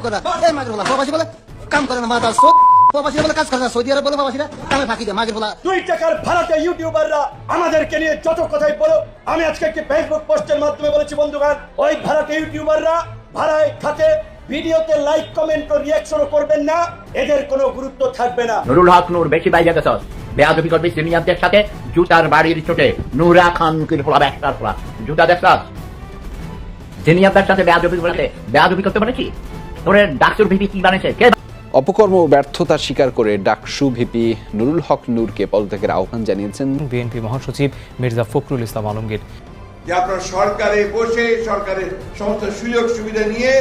করে এই মাগের বলা প্রবাসী বলে কাম করে না মাথা সোদ প্রবাসী বলে কাজ করে না সৌদি আরব বলে প্রবাসীরা কামে ফাঁকি দেয় মাগের বলা 2 টাকার ভাড়াতে ইউটিউবাররা আমাদেরকে নিয়ে যত কথাই বলো আমি আজকে একটি ফেসবুক পোস্টের মাধ্যমে বলেছি বন্ধুগণ ওই ভাড়াতে ইউটিউবাররা ভাড়ায় খাতে ভিডিওতে লাইক কমেন্ট ও রিঅ্যাকশন করবেন না এদের কোনো গুরুত্ব থাকবে না নুরুল হক নূর বেশি বাইরে গেছস বেয়াদবি করবি সিনিয়রদের সাথে জুতার বাড়ির চোটে নুরা খান কির ফলা ব্যাকটার ফলা জুতা দেখছস সিনিয়রদের সাথে বেয়াদবি করতে পারে কি তোরে ডাকসুর ভিপি কি বানাইছে কে অপকর্ম ও ব্যর্থতা স্বীকার করে ডাকসু ভিপি নুরুল হক নূরকে পদত্যাগের আহ্বান জানিয়েছেন বিএনপি মহাসচিব মির্জা ফখরুল ইসলাম আলমগীর। যে আপনার সরকারে বসে সরকারের সমস্ত সুযোগ সুবিধা নিয়ে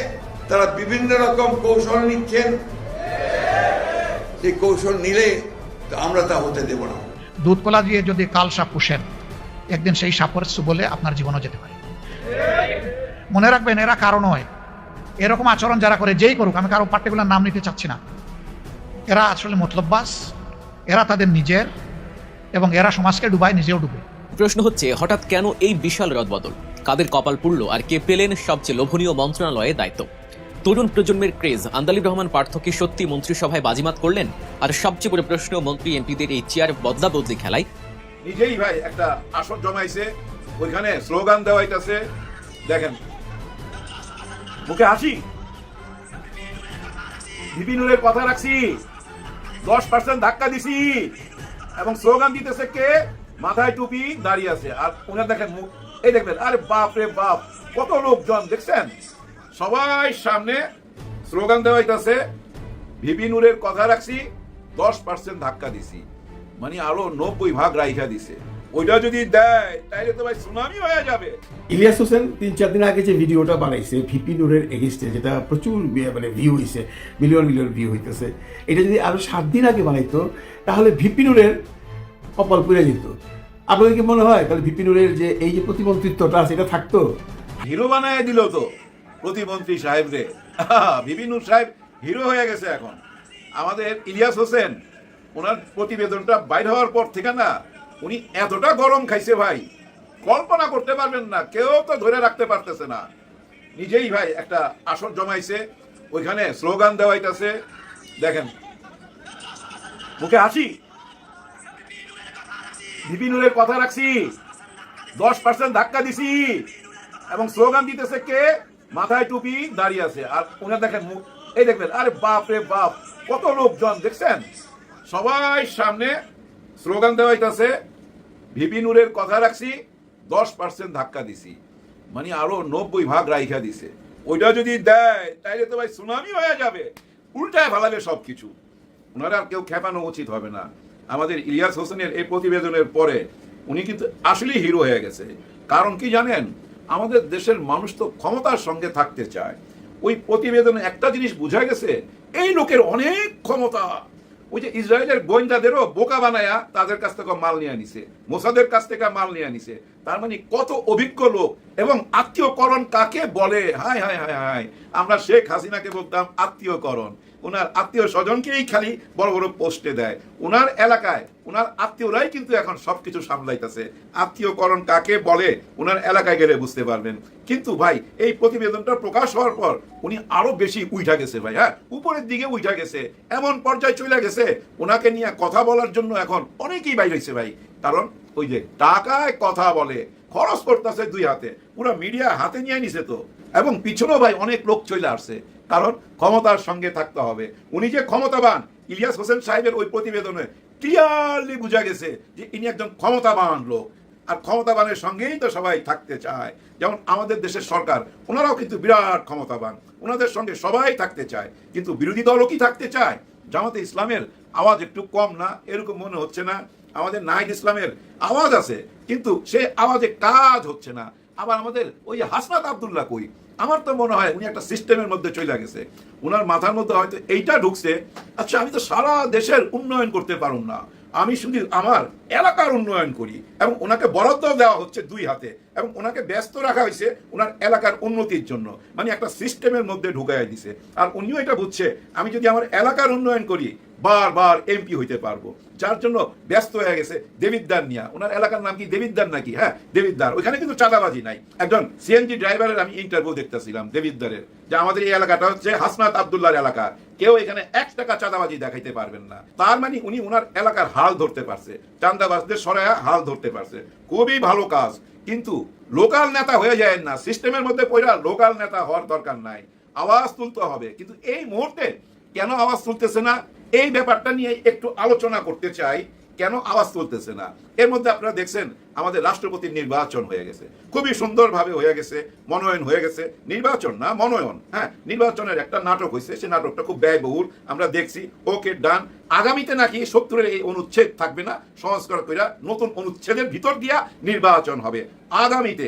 তারা বিভিন্ন রকম কৌশল নিচ্ছেন, সেই কৌশল নিলে আমরা তা হতে দেব না। দুধ কলা দিয়ে যদি কাল সাপ পুষেন একদিন সেই সাপের বলে আপনার জীবনও যেতে পারে। মনে রাখবেন এরা কারণ নয়, এরকম আচরণ যারা করে যেই করুক, আমি কারো পার্টিকুলার নাম নিতে চাচ্ছি না, এরা আসলে মতলববাজ, এরা তাদের নিজের এবং এরা সমাজকে ডুবায় নিজেও ডুবে। প্রশ্ন হচ্ছে হঠাৎ কেন এই বিশাল রদবদল, কাদের কপাল পুড়ল আর কে পেলেন সবচেয়ে লোভনীয় মন্ত্রণালয়ে দায়িত্ব? তরুণ প্রজন্মের ক্রেজ আন্দালিব রহমান পার্থ কি সত্যি মন্ত্রিসভায় বাজিমাত করলেন? আর সবচেয়ে বড় প্রশ্ন, মন্ত্রী এমপিদের এই চেয়ার বদলা বদলি খেলায় নিজেই ভাই একটা আসর জমাইছে, ওইখানে স্লোগান দেওয়া হইতাছে, দেখেন মুখে হাসি, ভিপিনুরের কথা রাখছি, 10% ধাক্কা দিছি, এবং স্লোগান দিতেছে কে? মাথায় টুপি দাঁড়িয়ে আছে, আর উনার দেখেন মুখ, এই দেখবেন, আরে বাপ রে বাপ, কত লোকজন দেখছেন, সবাই সামনে স্লোগান দেওয়া হইতাছে, ভিপিনুরের কথা রাখছি, 10% ধাক্কা দিছি, মানে আরো 90% রাইখা দিছে। ওইটা যদি দেয় তাইলে তো ভাই সুনামি হয়ে যাবে। ইলিয়াস হোসেন 3-4 দিন আগে যে ভিডিওটা বানাইছে ভিপি নুরের এগেইনস্টে, যেটা প্রচুর মানে ভিউ হয়েছে, মিলিয়ন মিলিয়ন ভিউ হইতেছে, এটা যদি আরো 7 দিন আগে বানাইতো তাহলে ভিপি নুরের কপাল পুড়ে যেত। আপনাদের কি মনে হয় তাহলে ভিপি নুরের যে এই যে প্রতিমন্ত্রিত্বটা আছে এটা থাকতো? হিরো বানায় দিল তো প্রতিমন্ত্রী সাহেব রে, ভিপি নুর সাহেব হিরো হয়ে গেছে এখন। আমাদের ইলিয়াস হোসেন ওনার প্রতিবেদনটা বাইর হওয়ার পর থেকে না উনি এতটা গরম খাইছে ভাই, কল্পনা করতে পারবেন না, কেউ তো ধরে রাখতে পারতেছে না। নিজেই ভাই একটা আসর জমাইছে, ওইখানে স্লোগান দেওয়া হইতাছে, দেখেন মুখে হাসি, ভিপিনুরের কথা রাখছি, 10% ধাক্কা দিছি, এবং স্লোগান দিতেছে কে? মাথায় টুপি দাঁড়িয়ে আছে, আর উনার দেখেন মুখ, এই দেখবেন, আরে বাপ রে বাপ, কত লোকজন দেখছেন, সবাই সামনে স্লোগান দেওয়া হইতাছে, ভিপিনুরের কথা রাখছি, 10% ধাক্কা দিছি, মানে আরো 90% রাইখা দিছে। ওইটা যদি দেয় তাইলে তো ভাই সুনামি হয়ে যাবে, উল্টায় ভালাবে সবকিছু। ওনারা আর কেউ খেপানো উচিত হবে না। আমাদের ইলিয়াস হোসেনের এই প্রতিবেদনের পরে উনি কিন্তু আসলেই হিরো হয়ে গেছে। কারণ কি জানেন, আমাদের দেশের মানুষ তো ক্ষমতার সঙ্গে থাকতে চায়। ওই প্রতিবেদনে একটা জিনিস বোঝা গেছে, এই লোকের অনেক ক্ষমতা। ওই যে ইসরায়েলের গোয়েন্দাদেরও বোকা বানায়া তাদের কাছ থেকে মাল নিয়ে নিছে, মোসাদের কাছ থেকে মাল নিয়ে নিছে। তার মানে কত অভিজ্ঞ লোক, এবং আত্মীয়করণ কাকে বলে, হায় হায় হায় হায়, আমরা শেখ হাসিনাকে বলতাম আত্মীয়করণ, ওনার আত্মীয় স্বজনকেই খালি বড় বড় পোস্টে দেয়। ওনার এলাকায় ওনার আত্মীয়রাই কিন্তু এখন সবকিছু সামলাইতেছে। আত্মীয়করণ কাকে বলে ওনার এলাকায় গেলে বুঝতে পারবেন। কিন্তু ভাই এই প্রতিবেদনটা প্রকাশ হওয়ার পর উনি আরো বেশি উঠা গেছে ভাই, হ্যাঁ উপরের দিকে উঠা গেছে, এমন পর্যায়ে চলে গেছে ওনাকে নিয়ে কথা বলার জন্য এখন অনেকেই বাইর হয়েছে ভাই। কারণ ওই যে টাকায় কথা বলে, খরচ করতেছে 2 হাতে, পুরো মিডিয়া হাতে নিয়ে নিছে তো, এবং পিছনেও ভাই অনেক লোক চলে আসছে, কারণ ক্ষমতার সঙ্গে থাকতে হবে। উনি যে ক্ষমতাবান, ইলিয়াস হোসেন সাহেবের ওই প্রতিবেদনে ক্লিয়ারলি বোঝা গেছে যে ইনি একজন ক্ষমতাবান লোক, আর ক্ষমতাবানের সঙ্গেই তো সবাই থাকতে চায়। যেমন আমাদের দেশের সরকার, ওনারাও কিন্তু বিরাট ক্ষমতাবান, ওনাদের সঙ্গে সবাই থাকতে চায়। কিন্তু বিরোধী দলও কি থাকতে চায়? জামাতে ইসলামের আওয়াজ একটু কম না, এরকম মনে হচ্ছে না? আমাদের নাহিদ ইসলামের আওয়াজ আছে, কিন্তু সে আওয়াজে কাজ হচ্ছে না। আবার আমাদের ওই হাসনাত আব্দুল্লাহ কই, আমার তো মনে হয় উনি একটা সিস্টেমের মধ্যে চলে গেছে, ওনার মাথার মধ্যে হয়তো এইটা ঢুকছে, আচ্ছা আমি তো সারা দেশের উন্নয়ন করতে পারুম না, আমি শুধু আমার এলাকার উন্নয়ন করি, এবং ওনাকে বরাদ্দ দেওয়া হচ্ছে 2 হাতে, এবং ওনাকে ব্যস্ত রাখা হয়েছে ওনার এলাকার উন্নতির জন্য, মানে একটা সিস্টেমের মধ্যে ঢুকাই দিছে। আর উনিও এটা বুঝছে, আমি যদি আমার এলাকার উন্নয়ন করি বারবার এমপি হইতে পারবো, যার জন্য ব্যস্ত হয়ে গেছে দেবিদ্দার নিয়া। ওনার এলাকার নাম কি দেবিদ্দার নাকি? হ্যাঁ, দেবিদ্দার। ওইখানে কিন্তু চাঁদাবাজি নাই। একজন সিএনজি ড্রাইভারের আমি ইন্টারভিউ দেখতেছিলাম দেবিদ্দারের, যে আমাদের এই এলাকাটা হচ্ছে হাসনাত আব্দুল্লাহর এলাকা, কেউ এখানে 1 টাকা চাঁদাবাজি দেখাইতে পারবেন না। তার মানে উনি ওনার এলাকার হাল ধরতে পারছে, চাঁদাবাজদের সরায়া হাল ধরতে পারছে। খুবই ভালো কাজ। কিন্তু লোকাল নেতা হয়ে যায় না, সিস্টেমের মধ্যে পড়া লোকাল নেতা হওয়ার দরকার নাই, আওয়াজ তুলতে হবে। কিন্তু এই মুহূর্তে কেন আওয়াজ তুলতেছে না, এই ব্যাপারটা নিয়ে একটু আলোচনা করতে চাই। কেন আওয়াজ তুলতেছে না? এর মধ্যে আপনারা দেখছেন আমাদের রাষ্ট্রপতির নির্বাচন হয়ে গেছে, খুবই সুন্দরভাবে হয়ে গেছে, মনোনয়ন হয়ে গেছে। নির্বাচন না, মনোনয়ন। হ্যাঁ, নির্বাচনের একটা নাটক হয়েছে, সেই নাটকটা খুব ব্যয়বহুল, আমরা দেখছি। ওকে, ডান। আগামীতে নাকি 70-এর এই অনুচ্ছেদ থাকবে না, সংস্কার কইরা নতুন অনুচ্ছেদের ভিতর দিয়া নির্বাচন হবে আগামীতে।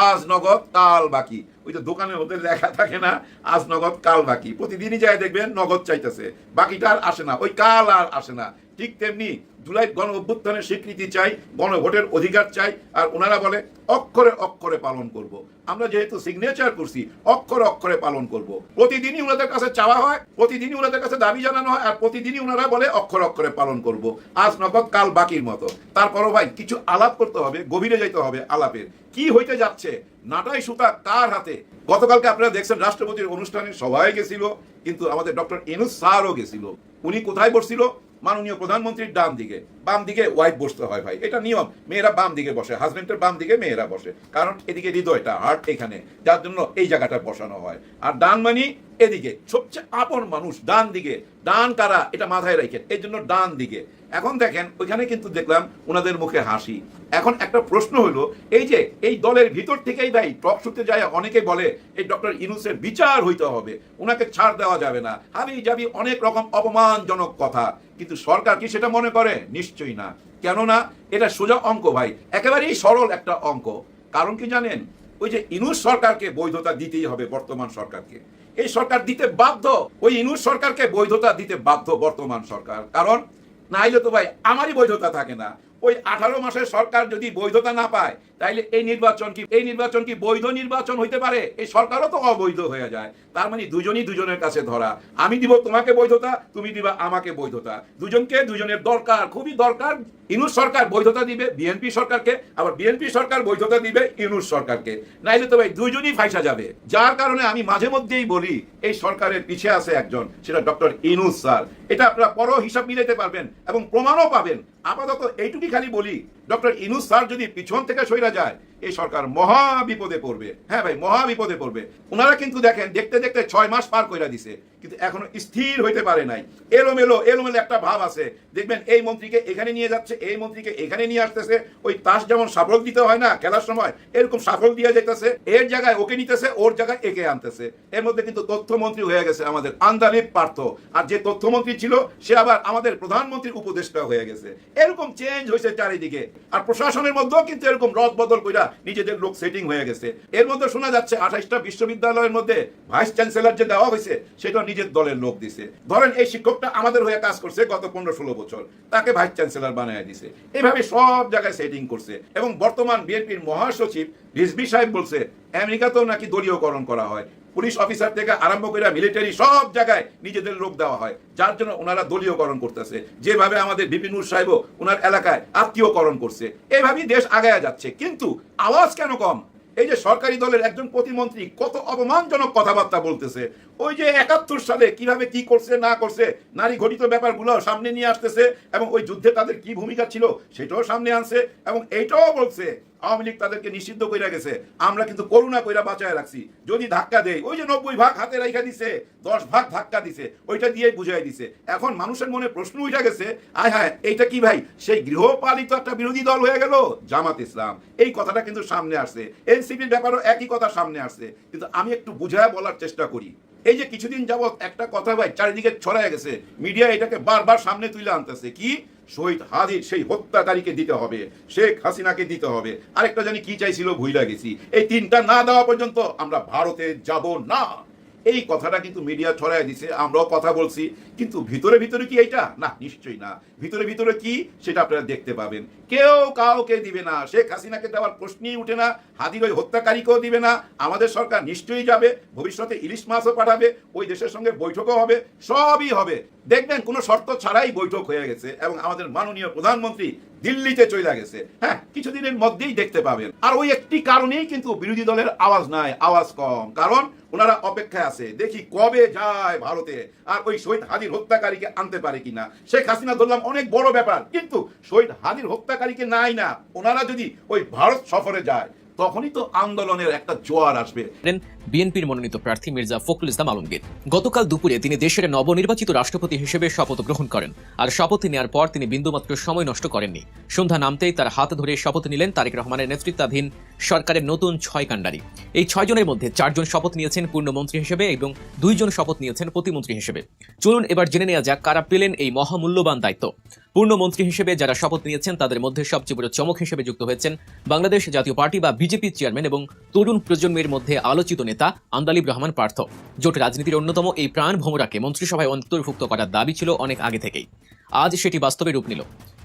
আজ নগদ কাল বাকি, ওই যে দোকানের মধ্যে লেখা থাকে না, আজ নগদ কাল বাকি। প্রতিদিনই যায় দেখবেন নগদ চাইতেছে, বাকিটা আর আসে না, ওই কাল আর আসে না। ঠিক তেমনি জুলাই গণ অভ্যুত্থানের স্বীকৃতি চাই, গণভোটের অধিকার চাই, আর ওনারা বলে অক্ষরে অক্ষরে পালন করব। আমরা যেহেতু সিগনেচার করছি, অক্ষরে অক্ষরে পালন করব। প্রতিদিনই ওনাদের কাছে চাওয়া হয়, প্রতিদিনই ওনাদের কাছে দাবি জানানো হয়, আর প্রতিদিনই ওনারা বলে অক্ষরে অক্ষরে পালন করব। আজ নগদ কাল বাকির মতো। তারপরও ভাই কিছু আলাপ করতে হবে, গভীরে যাইতে হবে আলাপের। কি হইতে যাচ্ছে, নাটাই সুতা কার হাতে? গতকালকে আপনারা দেখছেন রাষ্ট্রপতির অনুষ্ঠানে সবাই গেছিল, কিন্তু আমাদের ডক্টর ইউনূস স্যারও গেছিল। উনি কোথায় বসছিল? মাননীয় প্রধানমন্ত্রীর ডান দিকে। বাম দিকে ওয়াইফ বসতে হয় ভাই, এটা নিয়ম। মেয়েরা বাম দিকে বসে, হাজবেন্ডের বাম দিকে মেয়েরা বসে, কারণ এদিকে হৃদয়টা, হার্ট এখানে, যার জন্য এই জায়গাটা বসানো হয়। আর ডান মানি এদিকে, সবচেয়ে আপন মানুষ ডান দিকে। ডান কারা, এটা মাথায় রাখেন, এই জন্য ডান দিকে। এখন দেখেন ওইখানে কিন্তু দেখলাম ওনাদের মুখে হাসি। এখন একটা প্রশ্ন হলো, এই যে এই দলের ভিতর থেকেই ভাই টক শুতে যায়, অনেকে বলে এই ডক্টর ইউনূসের বিচার হইতে হবে, ওনাকে ছাড় দেওয়া যাবে না, হাবি যাবি অনেক রকম অপমানজনক কথা। কিন্তু সরকার কি সেটা মনে করে? নিশ্চয়ই না। কেননা এটা সোজা অঙ্ক ভাই, একেবারেই সরল একটা অঙ্ক। কারণ কি জানেন? ওই যে ইউনূস সরকারকে বৈধতা দিতেই হবে, বর্তমান সরকারকে। এই সরকার দিতে বাধ্য, ওই ইউনূস সরকারকে বৈধতা দিতে বাধ্য বর্তমান সরকার। কারণ নাইলে তো ভাই আমারই বৈধতা থাকে না। ওই 18 মাসের সরকার যদি বৈধতা না পায়, তাইলে এই নির্বাচন কি বৈধ নির্বাচন হইতে পারে? এই সরকারও তো অবৈধ হয়ে যায়। তার মানে দুজনই দুজনের কাছে ধরা। আমি দিব তোমাকে বৈধতা, তুমি দিবা আমাকে বৈধতা। দুজনকে দুজনের দরকার, খুবই দরকার। ইউনূস সরকার বৈধতা দিবে বিএনপি সরকারকে, আবার বিএনপি সরকার বৈধতা দিবে ইউনূস সরকারকে। নাইলে তো ভাই দুজনই ফাইসা যাবে। যার কারণে আমি মাঝে মধ্যেই বলি, এই সরকারের পিছিয়ে আছে একজন, সেটা ডক্টর ইউনূস স্যার। এটা আপনারা পরও হিসাব মিলাইতে পারবেন এবং প্রমাণও পাবেন। আপাতত এইটুকুই খালি বলি, ডক্টর ইউনূস স্যার যদি পিছন থেকে সইরা যায়, এই সরকার মহা বিপদে পড়বে। হ্যাঁ ভাই, মহা বিপদে পড়বে। ওনারা কিন্তু দেখেন দেখতে দেখতে 6 মাস পার কইরা দিছে, কিন্তু এখনো স্থির হইতে পারে নাই। এলোমেলো একটা ভাব আছে। দেখবেন এই মন্ত্রীকে এখানে নিয়ে যাচ্ছে, এই মন্ত্রীকে এখানে নিয়ে আসতেছে। ওই তাস যেমন সাফল দিতে হয় না খেলার সময়, এরকম সাফল দিয়ে যেতেছে। এর জায়গায় ওকে নিতেছে, ওর জায়গায় একে আনতেছে। এর মধ্যে কিন্তু তথ্যমন্ত্রী হয়ে গেছে আমাদের আন্দালিব পার্থ, আর যে তথ্যমন্ত্রী ছিল সে আবার আমাদের প্রধানমন্ত্রীর উপদেষ্টা হয়ে গেছে। এরকম চেঞ্জ হয়েছে চারিদিকে। আর প্রশাসনের মধ্যেও কিন্তু এরকম রদ বদল কইরা নিজেদের লোক সেটিং হয়ে গেছে। এর মধ্যে শোনা যাচ্ছে 28টা বিশ্ববিদ্যালয়ের মধ্যে ভাইস চ্যান্সেলর যে দেওয়া হয়েছে, সেটা নিজের দলের লোক দিছে। ধরেন এই শিক্ষকটা আমাদের হয়ে কাজ করছে গত 15-16 বছর, তাকে ভাইস চ্যান্সেলর বানায় দিছে। এইভাবে সব জায়গায় সেটিং করছে। এবং বর্তমান বিএনপির মহাসচিব রিজভী সাহেব বলছে আমেরিকাতেও নাকি দলীয়করণ করা হয়, পুলিশ অফিসার থেকে আরম্ভ করে মিলিটারি সব জায়গায় নিজেদের লোক দেওয়া হয়, যার জন্য ওনারা দলীয়করণ করতেছে। যেভাবে আমাদের বিপিন সাহেবও ওনার এলাকায় আত্মীয়করণ করছে। এইভাবেই দেশ আগায়া যাচ্ছে। কিন্তু আওয়াজ কেন কম? এই যে সরকারি দলের একজন প্রতিমন্ত্রী কত অপমানজনক কথাবার্তা বলতেছে। ওই যে 71 সালে কিভাবে কি করছে না করছে, নারী ঘটিত ব্যাপারগুলো সামনে নিয়ে আসতেছে, এবং ওই যুদ্ধে তাদের কি ভূমিকা ছিল সেটাও সামনে আনছে। এবং এইটাও বলছে আওয়ামী লীগ তাদেরকে নিষিদ্ধ কইরা গেছে, আমরা কিন্তু করুণা কইরা বাঁচায় রাখছি। যদি ধাক্কা দেয়, ওই যে 90 ভাগ হাতে রাইখা দিছে, 10 ভাগ ধাক্কা দিছে, ওইটা দিয়ে বুঝাই দিছে। এখন মানুষের মনে প্রশ্ন উঠে গেছে, আয় হায়, এইটা কি ভাই সেই গৃহপালিত একটা বিরোধী দল হয়ে গেল জামাত ইসলাম? এই কথাটা কিন্তু সামনে আসছে। এনসিপির ব্যাপারও একই কথা সামনে আসছে। কিন্তু আমি একটু বুঝায় বলার চেষ্টা করি। এই যে কিছুদিন যাবত একটা কথা ভাই চারিদিকে ছড়ায় গেছে, মিডিয়া এটাকে বারবার সামনে তুলে আনতেছে, কি শহীদ হাদির সেই হত্যাকারীকে দিতে হবে, শেখ হাসিনাকে দিতে হবে, আরেকটা জানি কি চাইছিল ভুইলা গেছি। এই 3টা না দেওয়া পর্যন্ত আমরা ভারতে যাব না। এই কথাটা কিন্তু মিডিয়া ছড়াই দিছে, আমরাও কথা বলছি, কিন্তু ভিতরে ভিতরে কি এইটা? না, নিশ্চয়ই না। ভিতরে ভিতরে কি সেটা আপনারা দেখতে পাবেন। কেউ কাউকে দিবে না, শেখ হাসিনাকে দেওয়ার প্রশ্নই উঠে না, হাদির ওই হত্যাকারীকেও দিবে না। আমাদের সরকার নিশ্চয়ই যাবে, ভবিষ্যতে ইলিশ মাছও পাঠাবে, ওই দেশের সঙ্গে বৈঠকও হবে, সবই হবে। দেখবেন কোনো শর্ত ছাড়াই বৈঠক হয়ে গেছে এবং আমাদের মাননীয় প্রধানমন্ত্রী দিল্লিতে চলে গেছে। হ্যাঁ, কিছুদিনের মধ্যেই দেখতে পাবেন। আর ওই একটি কারণেই কিন্তু বিরোধী দলের আওয়াজ নাই, আওয়াজ কম, কারণ ওনারা অপেক্ষায় আছে দেখি কবে যায় ভারতে আর ওই শহীদ হাদির হত্যাকারীকে আনতে পারে কিনা। শেখ হাসিনা ধরলাম অনেক বড় ব্যাপার, কিন্তু শহীদ হাদির হত্যাকারীকে নাই না। ওনারা যদি ওই ভারত সফরে যায় তখনই তো আন্দোলনের একটা জোয়ার আসবে। বিএনপির মনোনীত প্রার্থী মির্জা ফখরুল ইসলাম আলমগীর গতকাল দুপুরে তিনি দেশের নবনির্বাচিত রাষ্ট্রপতি হিসেবে শপথ গ্রহণ করেন। আর শপথ নেওয়ার পর তিনি বিন্দুমাত্র সময় নষ্ট করেননি। সন্ধ্যা নামতেই তার হাত ধরে শপথ নিলেন তারেক রহমানের নেতৃত্বাধীন সরকারের নতুন 6 কাণ্ডারি। এই 6 জনের মধ্যে 4 জন শপথ নিয়েছেন পূর্ণমন্ত্রী হিসেবে এবং 2 জন শপথ নিয়েছেন প্রতিমন্ত্রী হিসেবে। চলুন এবার জেনে নেওয়া যাক কারা পেলেন এই মহামূল্যবান দায়িত্ব। পূর্ণমন্ত্রী হিসেবে যারা শপথ নিয়েছেন তাদের মধ্যে সবচেয়ে বড় চমক হিসেবে যুক্ত হয়েছেন বাংলাদেশ জাতীয় পার্টি বা বিজেপির চেয়ারম্যান এবং তরুণ প্রজন্মের মধ্যে আলোচিত নেতা আন্দালিব রহমান পার্থ। জোট রাজনীতির অন্যতম এই প্রাণ ভোমরাকে মন্ত্রিসভায় অন্তর্ভুক্ত করার দাবি ছিল অনেক আগে থেকেই। আজ সেটি বাস্তবে রূপ নিল।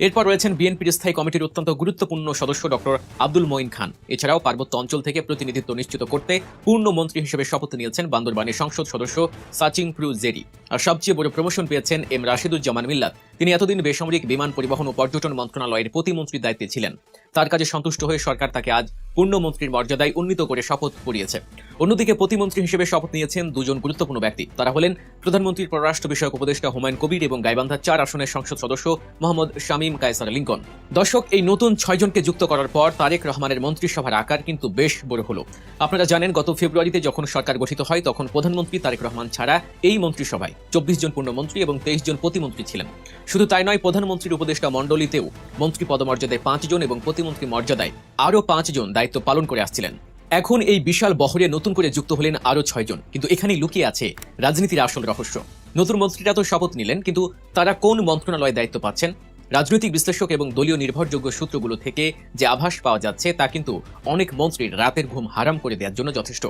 এরপর রয়েছেন বিএনপির স্থায়ী কমিটির অত্যন্ত গুরুত্বপূর্ণ সদস্য ডক্টর আব্দুল মঈন খান। এছাড়াও পার্বত্য অঞ্চল থেকে প্রতিনিধিত্ব নিশ্চিত করতে পূর্ণ মন্ত্রী হিসেবে শপথ নিয়েছেন বান্দরবানের সংসদ সদস্য সাচিং প্রু জেরি। আর সবচেয়ে বড় প্রমোশন পেয়েছেন এম রাশিদুজ্জামান মিল্লাত। তিনি এতদিন বেসামরিক বিমান পরিবহন ও পর্যটন মন্ত্রণালয়ের প্রতিমন্ত্রীর দায়িত্বে ছিলেন। তার কাজে সন্তুষ্ট হয়ে সরকার তাকে আজ পূর্ণমন্ত্রীর মর্যাদায় উন্নীত করে শপথ পড়িয়েছে। অন্যদিকে প্রতিমন্ত্রী হিসেবে শপথ নিয়েছেন 2 জন গুরুত্বপূর্ণ ব্যক্তি। তারা হলেন প্রধানমন্ত্রীর পররাষ্ট্র বিষয়ক উপদেষ্টা হুমায়ুন কবির এবং গাইবান্ধা 4 আসনের সংসদ সদস্য মোহাম্মদ শামীম কায়সার লিঙ্কন। দর্শক, এই নতুন 6 জনকে যুক্ত করার পর তারেক রহমানের মন্ত্রিসভার আকার কিন্তু বেশ বড় হলো। আপনারা জানেন গত ফেব্রুয়ারিতে যখন সরকার গঠিত হয় তখন প্রধানমন্ত্রী তারেক রহমান ছাড়া এই মন্ত্রিসভায় 24 জন পূর্ণমন্ত্রী এবং 23 জন প্রতিমন্ত্রী ছিলেন। শুধু তাই নয়, প্রধানমন্ত্রীর উপদেষ্টা মণ্ডলীতেও মন্ত্রী পদমর্যাদায় 5 জন এবং প্রতিমন্ত্রী মর্যাদায় আরও 5 জন দায়িত্ব পালন করে আসছিলেন। এখন এই বিশাল বহরে নতুন করে যুক্ত হলেন আরও 6 জন। কিন্তু এখানেই লুকিয়ে আছে রাজনীতির আসল রহস্য। নতুন মন্ত্রীরা তো শপথ নিলেন, কিন্তু তারা কোন মন্ত্রণালয়ে দায়িত্ব পাচ্ছেন? রাজনৈতিক বিশ্লেষক এবং দলীয় নির্ভরযোগ্য সূত্রগুলো থেকে যে আভাস পাওয়া যাচ্ছে তা কিন্তু অনেক মন্ত্রীর রাতের ঘুম হারাম করে দেওয়ার জন্য যথেষ্ট।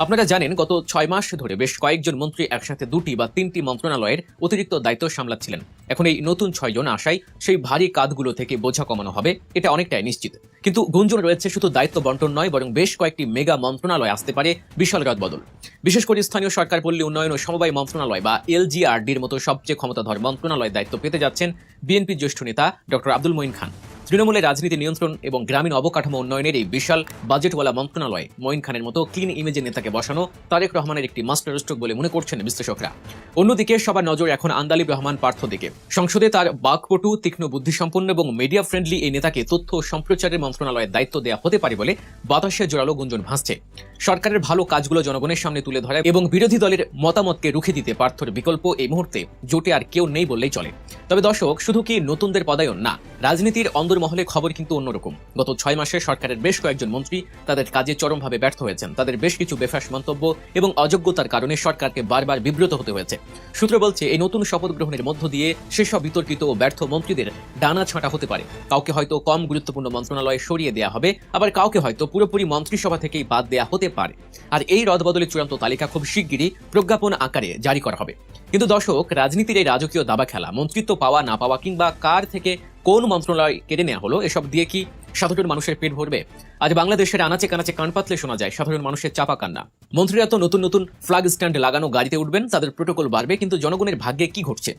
আপনারা জানেন গত 6 মাস ধরে বেশ কয়েকজন মন্ত্রী একসাথে 2টি বা 3টি মন্ত্রণালয়ের অতিরিক্ত দায়িত্ব সামলাচ্ছিলেন। এখন এই নতুন 6 জন আসায় সেই ভারী কাঁধগুলো থেকে বোঝা কমানো হবে, এটা অনেকটাই নিশ্চিত। কিন্তু গুঞ্জন রয়েছে শুধু দায়িত্ব বন্টন নয়, বরং বেশ কয়েকটি মেগা মন্ত্রণালয় আসতে পারে বিশাল রদবদল। বিশেষ করে স্থানীয় সরকার পল্লী উন্নয়ন ও সমবায় মন্ত্রণালয় বা এলজিআরডির মতো সবচেয়ে ক্ষমতাধর মন্ত্রণালয়ের দায়িত্ব পেতে যাচ্ছেন বিএনপির জ্যেষ্ঠ নেতা ডক্টর আব্দুল মঈন খান। তৃণমূলের রাজনীতি নিয়ন্ত্রণ এবং গ্রামীণ অবকাঠামো উন্নয়নের এই বিশাল বাজেটওয়ালা মন্ত্রণালয় মঈন খানের মতো ক্লিন ইমেজের নেতাকে বসানো তারেক রহমানের একটি মাস্টার স্ট্রোক বলে মনে করছেন বিশ্লেষকরা। অন্যদিকে সবার নজর এখন আন্দালিব রহমান পার্থ দিকে। সংসদে তার বাকপটু, তীক্ষ্ণ বুদ্ধিসম্পন্ন এবং মিডিয়া ফ্রেন্ডলি এই নেতাকে তথ্য সম্প্রচারের মন্ত্রণালয়ের দায়িত্ব দেওয়া হতে পারে বলে বাতাসে জোরালো গুঞ্জন ভাসছে। সরকারের ভালো কাজগুলো জনগণের সামনে তুলে ধরা এবং বিরোধী দলের মতামতকে রুখে দিতে পার্থর বিকল্প এই মুহূর্তে জোটে আর কেউ নেই বললেই চলে। তবে দর্শক, শুধু কি নতুনদের পদায়ন না, রাজনীতির অন্দরমহলে খবর কিন্তু অন্যরকম। গত 6 মাসে সরকারের বেশ কয়েকজন মন্ত্রী তাদের কাজে চরমভাবে ব্যর্থ হয়েছেন। তাদের বেশ কিছু বেফাঁস মন্তব্য এবং অযোগ্যতার কারণে সরকারকে বারবার বিব্রত হতে হয়েছে। সূত্র বলছে এই নতুন শপথ গ্রহণের মধ্য দিয়ে সেসব বিতর্কিত ও ব্যর্থ মন্ত্রীদের ডানা ছাঁটা হতে পারে। কাউকে হয়তো কম গুরুত্বপূর্ণ মন্ত্রণালয়ে সরিয়ে দেওয়া হবে, আবার কাউকে হয়তো পুরোপুরি মন্ত্রিসভা থেকেই বাদ দেওয়া হতে পারে। আর এই রদবদলের চূড়ান্ত তালিকা খুব শিগগিরই প্রজ্ঞাপন আকারে জারি করা হবে। কিন্তু দর্শক, রাজনীতির এই রাজকীয় দাবা খেলা, মন্ত্রিত্ব পাওয়া না পাওয়া কিংবা কার থেকে কোন মন্ত্রণালয় কেড়ে নেওয়া হলো, এসব দিয়ে কি সাধারণ মানুষের পেট ভরবে? আজ বাংলাদেশের আনাচে কানাচে কান পাতলে শোনা যায় সাধারণ মানুষের চাপা কান্না। মন্ত্রীরা তো নতুন নতুন ফ্ল্যাগ স্ট্যান্ড লাগানো গাড়িতে উঠবেন, তাদের প্রোটোকল বাড়বে, কিন্তু জনগণের ভাগ্যে কি ঘটছে?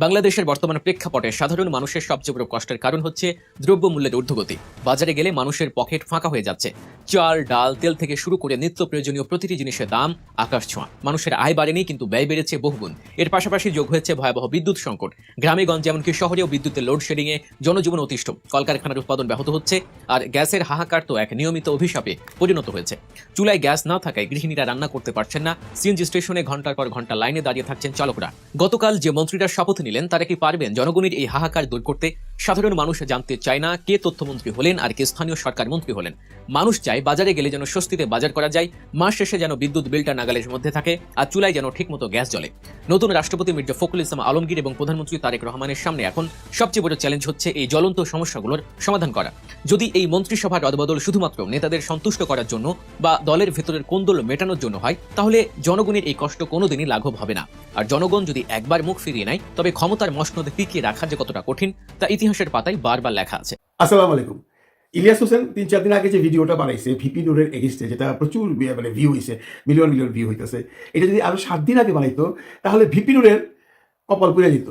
বাংলাদেশের বর্তমান প্রেক্ষাপটে সাধারণ মানুষের সবচেয়ে বড় কষ্টের কারণ হচ্ছে দ্রব্যমূল্যের ঊর্ধ্বগতি। বাজারে গেলে মানুষের পকেট ফাঁকা হয়ে যাচ্ছে। চাল, ডাল, তেল থেকে শুরু করে নিত্য প্রয়োজনীয় প্রতিটি জিনিসের দাম আকাশ ছোঁয়া। মানুষের আয় বাড়েনি, কিন্তু ব্যয় বেড়েছে বহুগুণ। এর পাশাপাশি যোগ হয়েছে ভয়াবহ বিদ্যুৎ সংকট। গ্রামে গঞ্জে এমনকি শহরেও বিদ্যুতের লোডশেডিং এ জনজীবন অতিষ্ঠ। কলকারখানার উৎপাদন ব্যাহত হচ্ছে, আর গ্যাসের হাহাকার তো এক নিয়মিত অভিশাপে পরিণত হয়েছে। চুলায় গ্যাস না থাকায় গৃহিণীরা রান্না করতে পারছেন না। সিএনজি স্টেশনে ঘন্টার পর ঘন্টা লাইনে দাঁড়িয়ে থাকছেন চালকরা। গতকাল যে মন্ত্রীরা শপথ নিলেন তারা কি পারবেন জনগণের এই হাহাকার দূর করতে? সাধারণ মানুষ জানতে চায় না কে তথ্যমন্ত্রী হলেন আর কে স্থানীয় সরকার মন্ত্রী হলেন। মানুষ চায় বাজারে গেলে যেন স্বস্তিতে বাজার করা যায়, মাস শেষে যেন বিদ্যুৎ বিলটা নাগালের মধ্যে থাকে, আর চুলায় যেন ঠিকমতো গ্যাস জ্বলে। নতুন রাষ্ট্রপতি মির্জা ফখরুল ইসলাম আলমগীর এবং প্রধানমন্ত্রী তারেক রহমানের সামনে এখন সবচেয়ে বড় চ্যালেঞ্জ হচ্ছে এই জ্বলন্ত সমস্যাগুলোর সমাধান করা। যদি এই মন্ত্রিসভার রদবদল শুধুমাত্র নেতাদের সন্তুষ্ট করার জন্য বা দলের ভেতরের কোন্দল মেটানোর জন্য হয়, তাহলে জনগণের এই কষ্ট কোনোদিনই লাঘব হবে না। আর জনগণ যদি একবার মুখ ফিরিয়ে নেয়, তবে ক্ষমতার মসনদে টিকিয়ে রাখা যে কতটা কঠিন তা ইতিহাসের পাতায় বারবার লেখা আছে। আসসালামু আলাইকুম। ইলিয়াস হোসেন 3-4 দিন আগে যে ভিডিওটা বানাইছে ভিপি নুরের এগেইনস্টে, যেটা প্রচুর মানে ভিউ হয়েছে, মিলিয়ন মিলিয়ন ভিউ হইতেছে, এটা যদি আরো 7 দিন আগে বানাইতো তাহলে ভিপি নুরের কপাল পুড়ে যেত।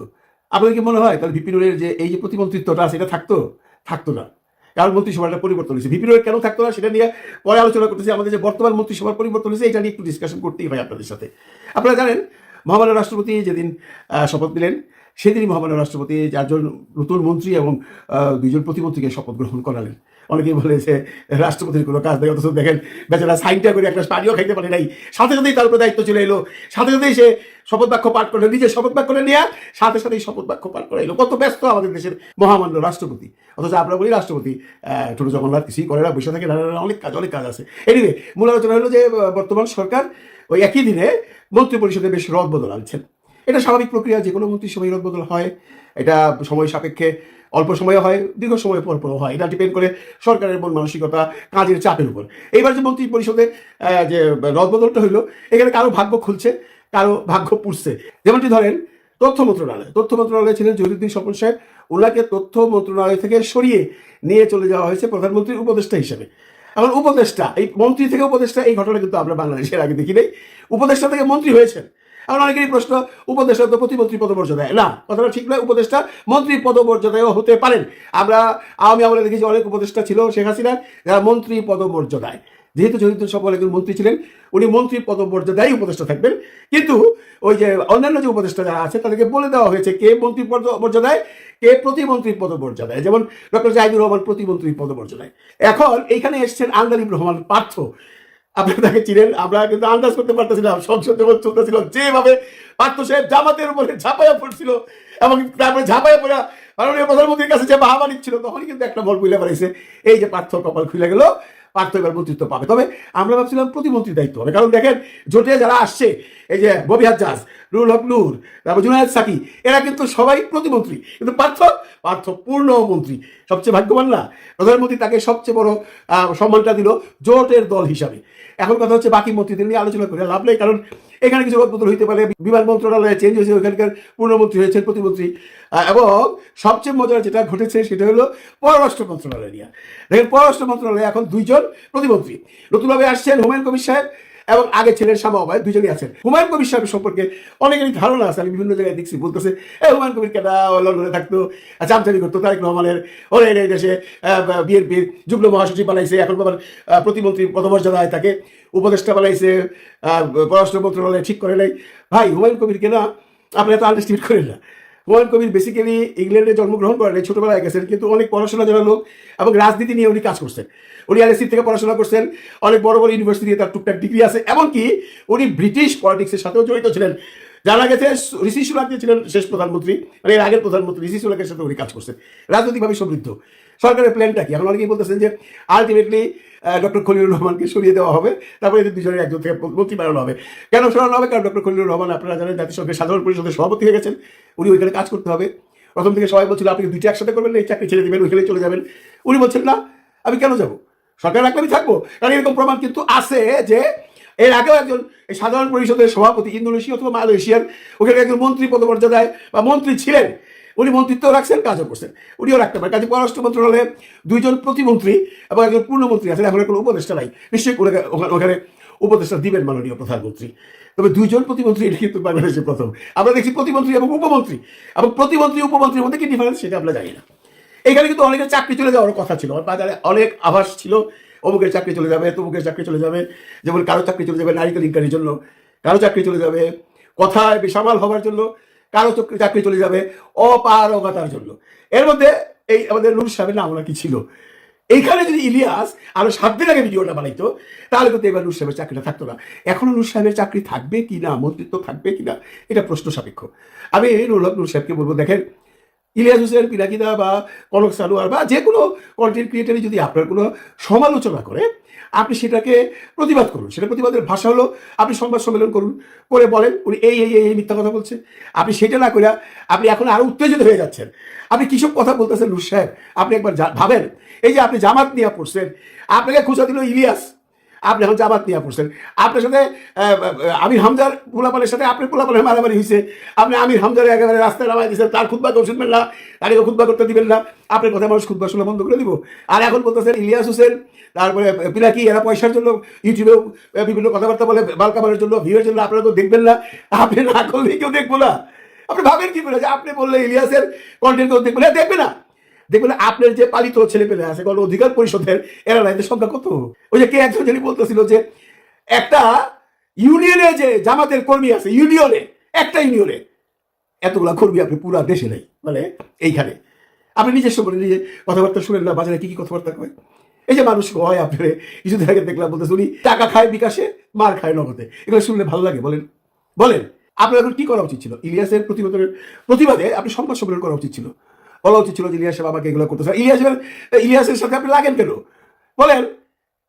আপনাদের কি মনে হয় তাহলে ভিপি নুরের যে এই যে প্রতিমন্ত্রিত্বটা সেটা থাকতো না? কারণ মন্ত্রিসভাটা পরিবর্তন হয়েছে। ভিপি নুরের কেন থাকতো না সেটা নিয়ে পরে আলোচনা করতেছি। আমাদের যে বর্তমান মন্ত্রিসভার পরিবর্তন হয়েছে এটা নিয়ে একটু ডিসকাশন করতেই হয় আপনাদের সাথে। আপনারা জানেন মহামান্য রাষ্ট্রপতি যেদিন শপথ নিলেন সেদিনই মহামান্য রাষ্ট্রপতি 4 জন নতুন মন্ত্রী এবং 2 জন প্রতিমন্ত্রীকে শপথ গ্রহণ করালেন। অনেকেই বলে যে রাষ্ট্রপতির কোনো কাজ নেই, অথচ দেখেন বেচারা সাইনটা করে একটা পানিও খাইতে পারে নাই, সাথে সাথেই তার উপর দায়িত্ব চলে এলো, সাথে সাথেই সে শপথ বাক্য পাঠ করলো, নিজে শপথ বাক্য করে নেওয়া সাথে সাথেই শপথ বাক্য পাঠ করে এলো। কত ব্যস্ত আমাদের দেশের মহামান্য রাষ্ট্রপতি, অথচ আমরা বলি রাষ্ট্রপতি ছোট জগন্নাথ কিছুই করে না, বসে থাকে, অনেক কাজ আছে। এনিওয়ে মূল আলোচনা হলো যে বর্তমান সরকার ওই একই দিনে মন্ত্রী পরিষদে বেশ রদবদল আনছেন। এটা স্বাভাবিক প্রক্রিয়া, যে কোনো মন্ত্রিসভায় রদবদল হয়। এটা সময় সাপেক্ষে, অল্প সময়ে হয়, দীর্ঘ সময় পর হয়। এটা ডিপেন্ড করে সরকারের মন মানসিকতা, কাজের চাপের উপর। এইবার যে মন্ত্রী পরিষদে যে রদবদলটা হইলো, এখানে কারো ভাগ্য খুলছে, কারো ভাগ্য পুড়ছে। যেমনটি ধরেন তথ্য মন্ত্রণালয়ে ছিলেন জহিরুদ্দিন স্বপন সাহেব, ওনাকে তথ্য মন্ত্রণালয় থেকে সরিয়ে নিয়ে চলে যাওয়া হয়েছে প্রধানমন্ত্রীর উপদেষ্টা হিসেবে। এখন উপদেষ্টা, এই মন্ত্রী থেকে উপদেষ্টা, এই ঘটনা কিন্তু আমরা বাংলাদেশের আগে দেখি নাই। উপদেষ্টা থেকে মন্ত্রী হয়েছেন। এখন অনেকেরই প্রশ্ন, উপদেষ্টা তো প্রতিমন্ত্রী পদমর্যাদায় না, কথাটা ঠিক নয়। উপদেষ্টা মন্ত্রী পদমর্যাদায়ও হতে পারেন। আমরা আওয়ামী আমলে দেখেছি অনেক উপদেষ্টা ছিল শেখ হাসিনার যারা মন্ত্রী পদমর্যাদায়। যেহেতু জহিরুদ্দিন স্বপন একজন মন্ত্রী ছিলেন, উনি মন্ত্রী পদমর্যাদায় উপদেষ্টা থাকবেন। কিন্তু ওই যে অন্যান্য যে উপদেষ্টা যারা আছে তাদেরকে বলে দেওয়া হয়েছে কে মন্ত্রী পদমর্যাদায়, কে প্রতিমন্ত্রী পদমর্যাদায়। যেমন ডক্টর জাহিদুর রহমান প্রতিমন্ত্রী পদমর্যাদায়। এখন এইখানে এসছেন আন্দালিব রহমান পার্থ, আপনারা তাকে চিনেন। আমরা কিন্তু আন্দাজ করতে পারতেছিলাম সংসদ যখন চলতেছিল যেভাবে পার্থ সাহেব জামাতের উপরে ঝাঁপাইয়া পড়ছিল এবং তারপরে ঝাঁপাইয়া পড়া মাননীয় প্রধানমন্ত্রীর কাছে যে মহামারী ছিল, তখনই কিন্তু একটা বল বুঝলে পারাইছে এই যে পার্থ কপাল খুলে গেল, পার্থ এবার মন্ত্রিত্ব পাবে। তবে আমরা ভাবছিলাম প্রতিমন্ত্রীর দায়িত্ব হবে, কারণ দেখেন জোটে যারা আসছে, এই যে ববি হাজ্জাজ, নুরুল হক নূর, তারপর জুনায়েদ সাকি, এরা কিন্তু সবাই প্রতিমন্ত্রী। কিন্তু পার্থ পূর্ণ মন্ত্রী। সবচেয়ে ভাগ্যবান না, প্রধানমন্ত্রী তাকে সবচেয়ে বড় সম্মানটা দিল জোটের দল হিসাবে। এখন কথা হচ্ছে বাকি মন্ত্রীদের নিয়ে আলোচনা করে লাভ নেই, কারণ এখানে কিছু বদল হইতে পারে। বিমান মন্ত্রণালয়ে চেঞ্জ হয়েছে, ওইখানকার পূর্ণমন্ত্রী হয়েছেন প্রতিমন্ত্রী। এবং সবচেয়ে মজার যেটা ঘটেছে সেটা হলো পররাষ্ট্র মন্ত্রণালয় নিয়ে। দেখেন পররাষ্ট্র মন্ত্রণালয়ে এখন 2 জন প্রতিমন্ত্রী নতুনভাবে আসছেন, হুমায়ুন কবির সাহেব এবং আগে ছিলেন শামা ওবায়দ, 2 জনই আছেন। হুমায়ুন কবির সাহেবের সম্পর্কে অনেকেরই ধারণা আছে, আমি বিভিন্ন জায়গায় দেখছি বলতেছে হুমায়ুন কবির কেটা লন্ডনে থাকতো, চামচামি করতো, তারেক রহমানের ওরে এই দেশে বিএনপির যুগ্ম মহাসচিব বানাইছে, এখন আবার প্রতিমন্ত্রী পদমর্যাদায় তাকে উপদেষ্টা বানাইছে, পররাষ্ট্র মন্ত্রণালয় ঠিক করে নাই। ভাই হুমায়ুন কবিরকে না আপনি এত আন্ডারস্টিমেট করেন না। হুমায়ুন কবির বেসিক্যালি ইংল্যান্ডে জন্মগ্রহণ করেন, ছোটবেলায় গেছেন, কিন্তু অনেক পড়াশোনা জানা লোক এবং রাজনীতি নিয়ে উনি কাজ করছেন। উনি আরএসসি থেকে পড়াশোনা করছেন, অনেক বড় বড় ইউনিভার্সিটি তার টুকটাক ডিগ্রি আছে, এমনকি উনি ব্রিটিশ পলিটিক্সের সাথেও জড়িত ছিলেন। জানা গেছে ঋষি সুনাক যে ছিলেন শেষ প্রধানমন্ত্রী, মানে এর আগের প্রধানমন্ত্রী, ঋষি সুনাকের সাথে উনি কাজ করছেন। রাজনৈতিকভাবে সমৃদ্ধ। সরকারের প্ল্যানটা কি? এখন অনেকেই বলতেছেন যে আলটিমেটলি ডক্টর খলিলুর রহমানকে সরিয়ে দেওয়া হবে, তারপরে এদের 2 জনের একজন থেকে মন্ত্রী বানানো হবে। কেন সরানো হবে? কারণ ডক্টর খলিলুর রহমান আপনারা জানেন জাতিসংঘের সাধারণ পরিষদের সভাপতি হয়ে গেছেন, উনি ওইখানে কাজ করতে হবে। প্রথম থেকে সবাই বলছিল আপনি 2টা একসাথে করবেন, এই চাকরি ছেড়ে দেবেন, ওইখানে চলে যাবেন। উনি বলছেন না, আমি কেন যাবো, সরকার রাখলে আমি থাকবো। কারণ এরকম প্রমাণ কিন্তু আছে যে এর আগেও একজন এই সাধারণ পরিষদের সভাপতি ইন্দোনেশিয়া অথবা মালয়েশিয়ার ওখানে একজন মন্ত্রী পদমর্যাদায় বা মন্ত্রী ছিলেন, উনি মন্ত্রিত্ব রাখছেন, কাজও করছেন, উনিও রাখতে পারেন। কাজে পররাষ্ট্র মন্ত্রণালয়ে 2 জন প্রতিমন্ত্রী এবং একজন পূর্ণমন্ত্রী আছেন, এখন কোনো উপদেষ্টা নাই। নিশ্চয়ই ওখানে উপদেষ্টা দিবেন মাননীয় প্রধানমন্ত্রী। তবে 2 জন প্রতিমন্ত্রী এটা কিন্তু বাংলাদেশে প্রথম। আমরা দেখছি প্রতিমন্ত্রী এবং উপমন্ত্রী, এবং প্রতিমন্ত্রী উপমন্ত্রীর মধ্যে কি ডিফারেন্স সেটা আমরা জানি না। এখানে কিন্তু অনেকের চাকরি চলে যাওয়ার কথা ছিল, বাজারে অনেক আভাস ছিল অমুকের চাকরি চলে যাবে, তমুকের চাকরি চলে যাবে। যেমন কারো চাকরি চলে যাবে নারী কেলেঙ্কারির জন্য, কারো চাকরি চলে যাবে কথায় বেসামাল হওয়ার জন্য, কারো চাকরি চলে যাবে অপারগতার জন্য। এর মধ্যে এই আমাদের নূর সাহেবের নাম কি ছিল? এইখানে যদি ইলিয়াস আরো 7 দিন আগে ভিডিওটা বানাইতো তাহলে কিন্তু এবার নূর সাহেবের চাকরিটা থাকতো না। এখনো নূর সাহেবের চাকরি থাকবে কি না, মন্ত্রিত্ব থাকবে কি না, এটা প্রশ্ন সাপেক্ষ। আমি নূর সাহেবকে বলবো, দেখেন ইলিয়াস হোসেন, পিনাকিদা বা কনক সানোয়ার বা যে কোনো কন্টেন্ট ক্রিয়েটারই যদি আপনার কোনো সমালোচনা করে, আপনি সেটাকে প্রতিবাদ করুন। সেটা প্রতিবাদের ভাষা হলো আপনি সংবাদ সম্মেলন করুন, করে বলেন উনি এই মিথ্যা কথা বলছে। আপনি সেটা না করে আপনি এখন আরো উত্তেজিত হয়ে যাচ্ছেন। আপনি কিসব কথা বলতেছেন লুস সাহেব? আপনি একবার ভাবেন, এই যে আপনি জামাত নিয়ে পড়ছেন, আপনাকে খোঁজা দিল ইলিয়াস, আপনি এখন জামাত নিয়ে পড়ছেন। আপনার সাথে আমির হামজার পোলাপানের সাথে আপনার পোলাপানের মারামারি হয়েছে, আপনি আমির হামজার একেবারে রাস্তায় নামাই দিয়েছেন, তার খুতবা কেউ শুনবেন না, তাকে খুতবা করতে দিবেন না, আপনার কথা মানুষ খুতবা শোনা বন্ধ করে দিব। আর এখন বলতেছেন ইলিয়াস হোসেন, তারপরে পিনাকি, এরা পয়সার জন্য ইউটিউবেও বিভিন্ন কথাবার্তা বলে, বালকামারের জন্য, ভিউয়ের জন্য, আপনারা তো দেখবেন না। আপনি না করলে কেউ দেখবো না। আপনি ভাবেন কি করে যে আপনি বললে ইলিয়াসের কন্টেন্ট কেউ দেখবে না? দেখবে না। দেখবেন আপনার যে পালিত ছেলে পেলে আছে গণ অধিকার পরিষদের, এরা রাইতে সংখ্যা কত? ওই যে কে একজন যিনি বলতেছিল যে একটা ইউনিয়নে যে জামাতের কর্মী আছে, ইউনিয়নে, একটা ইউনিয়নে এতগুলা কর্মী আপনি পুরা দেশে নেই, মানে এইখানে আপনি নিজস্ব করে নিজে কথাবার্তা শুনেন না, বাজারে কি কি কথাবার্তা কয়। এই যে মানুষ হয় আপনার কিছুদিন আগে দেখলাম বলতেছে উনি টাকা খায় বিকাশে, মার খায় নগদে। এগুলো শুনলে ভালো লাগে? বলেন বলেন আপনার এখন কি করা উচিত ছিল? ইলিয়াসের প্রতিবাদে আপনি সংবাদ সম্মেলন করা উচিত ছিল, বলা উচিত ছিল যে ইলিয়াস সাহেব আমাকে এগুলো করতেছে। ইলিয়াসের সাথে আপনি লাগেন কেন? বলেন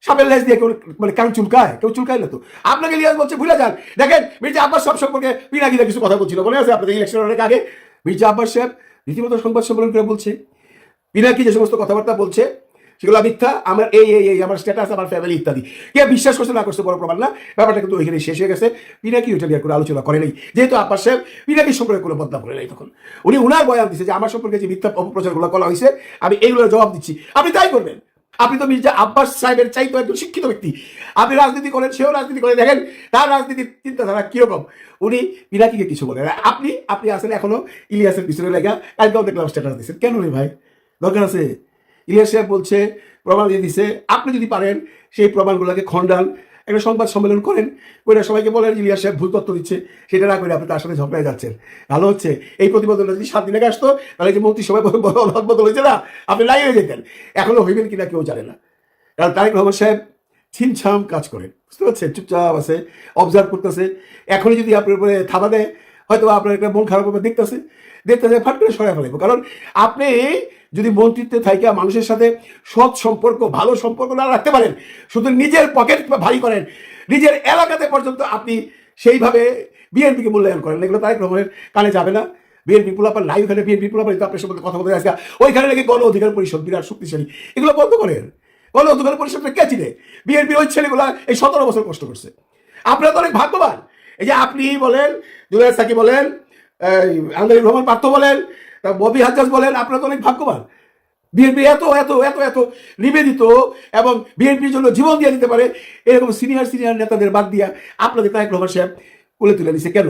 সাপের লেজ দিয়ে কেউ মানে কেউ চুলকায়? কেউ চুলকায় না তো। আপনাকে ইলিয়াস বলছে ভুলে যান। দেখেন মির্জা আব্বাস সব সম্পর্কে পিনাকিদা কিছু কথা বলছিল, মনে আছে আপনাদের ইলেকশনের অনেক আগে? মির্জা আব্বাস সাহেব রীতিমতো সংবাদ সম্মেলন করে বলছে পিনাকি যে সমস্ত কথাবার্তা বলছে সেগুলো মিথ্যা, আমার আমার স্ট্যাটাস, আমার ফ্যামিলি ইত্যাদি। কে বিশ্বাস করছে না করছে বড় প্রমাণ না, ব্যাপারটা কিন্তু ওইখানে শেষ হয়ে গেছে। পিনাকি ওইটা নিয়ে কোনো আলোচনা করে নাই, যেহেতু আব্বাস সাহেব পিনাকির সম্পর্কে কোনো বদনাম করে নাই। তখন উনি উনার বয়ান দিচ্ছে যে আমার সম্পর্কে যে মিথ্যা অপপ্রচারগুলো করা হয়েছে আমি এইগুলোর জবাব দিচ্ছি। আপনি তাই করবেন। আপনি তো মির্জা আব্বাস সাহেবের চাইতো একজন শিক্ষিত ব্যক্তি, আপনি রাজনীতি করেন, সেও রাজনীতি করে, দেখেন তার রাজনীতির চিন্তাধারা কিরকম। উনি পিনাকিকে কিছু বলেন, আপনি আসেন এখনো ইলিয়াসের পিছনে লেগা। কালকেও দেখলাম স্ট্যাটাস দিচ্ছেন, কেন রে ভাই? দরকার আছে? ইলিয়াস সাহেব বলছে, প্রমাণ দিয়ে দিচ্ছে, আপনি যদি পারেন সেই প্রমাণগুলোকে খণ্ডান, একটা সংবাদ সম্মেলন করেন, ওইটা সবাইকে বলেন ইলিয়াস সাহেব ভুল তথ্য দিচ্ছে। সেটা না করে আপনি তার সাথে ঝগড়ায় যাচ্ছেন। ভালো হচ্ছে এই প্রতিবেদনটা যদি 7 দিন আগে আসতো, তাহলে যে মন্ত্রিসভায় বদল হয়েছে না, আপনি লাই হয়ে যেতেন। এখনো হইবেন কিনা কেউ জানে না, কারণ তারেক রহমান সাহেব ছিমছাম কাজ করেন, বুঝতে পারছেন? চুপচাপ আছে, অবজার্ভ করতেছে। এখনই যদি আপনার উপরে থাবা দেয়, হয়তো আপনার একটা মন খারাপ হবে, দেখতেছে ফাট করে সরাই ফেলাইব। কারণ আপনি যদি মন্ত্রিত্বে থাইকা মানুষের সাথে সৎ সম্পর্ক, ভালো সম্পর্ক না রাখতে পারেন, শুধু নিজের পকেট ভারী করেন, নিজের এলাকাতে পর্যন্ত আপনি সেইভাবে বিএনপিকে মূল্যায়ন করেন, এগুলো তারেক রহমানের কানে যাবে না। বিএনপি পোলাপান নাই ওখানে, বিএনপি পোলাপান তো আপনার সাথে কথা বলতে আসছে ওইখানে নাকি গণ অধিকার পরিষদ বিরাট শক্তিশালী, এগুলো বন্ধ করেন। গণ অধিকার পরিষদটা কে চিনে? বিএনপি ওই ছেলেগুলা এই 17 বছর কষ্ট করছে। আপনারা তো অনেক ভাগ্যবান। এই যে আপনি বলেন, জুনায়েদ সাকি বলেন, আন্দালিব রহমান পার্থ বলেন, ববি হাজ্জাজ বলেন, আপনারা তো অনেক ভাগ্যবান। বিএনপি এত এত এত এত নিবেদিত এবং বিএনপির জন্য জীবন দিয়ে দিতে পারে এরকম সিনিয়র নেতাদের বাদ দিয়া আপনাদের তারেক রহমান সাহেব কোলে তুলে দিচ্ছে কেন?